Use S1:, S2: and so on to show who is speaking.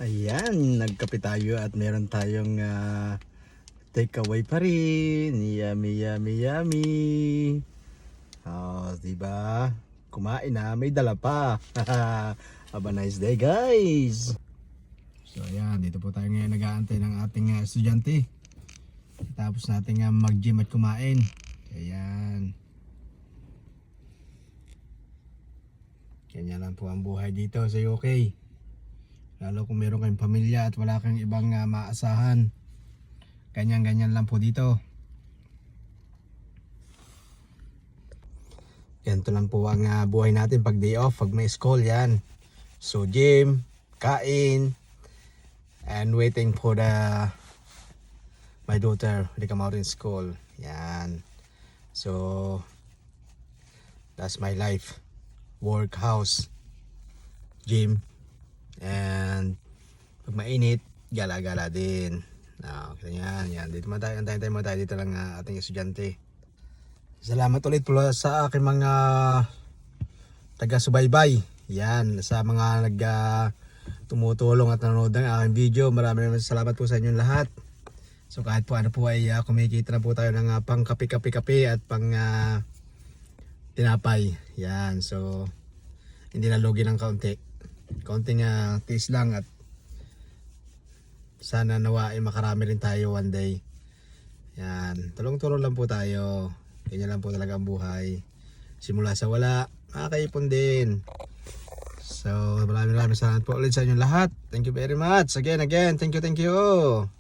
S1: Ayan, nagkape tayo at meron tayong takeaway pa rin. Yummy, yummy, yummy. Oh, diba? Kumain na, may dala pa. Have a nice day, guys. So ayan, dito po tayo ngayon nag-aantay ng ating estudyante. Tapos natin mag-gym at kumain. Ayan. Kanya lang po ang buhay dito sa UK. Lalo kung meron kayong pamilya at wala kang ibang maasahan. Ganyan-ganyan lang po dito. Ganito lang po ang buhay natin pag day off, pag may school yan. So gym, kain, and waiting for my daughter to come out in school. Yan. So that's my life. Work, house, gym, and pag mainit, gala-gala din. Okay, yan. Dito mo tayo, antayin mo tayo dito lang ating estudyante. Salamat ulit po sa aking mga taga-subaybay. Yan, sa mga tumutulong at nanonood ng aking video. Maraming salamat po sa inyong lahat. So kahit po ano po ay kumikita na po tayo ng pang kape-kape at pang tinapay. Yan, so hindi na lugi ng kaunti. Kaunting tiis lang at sana nawa ay makarami rin tayo one day. Yan, tulong-tulong lang po tayo. Ganyan lang po talaga ang buhay. Simula sa wala, makakaipon din. So maraming salamat po ulit sa inyong lahat. Thank you very much. Again, thank you.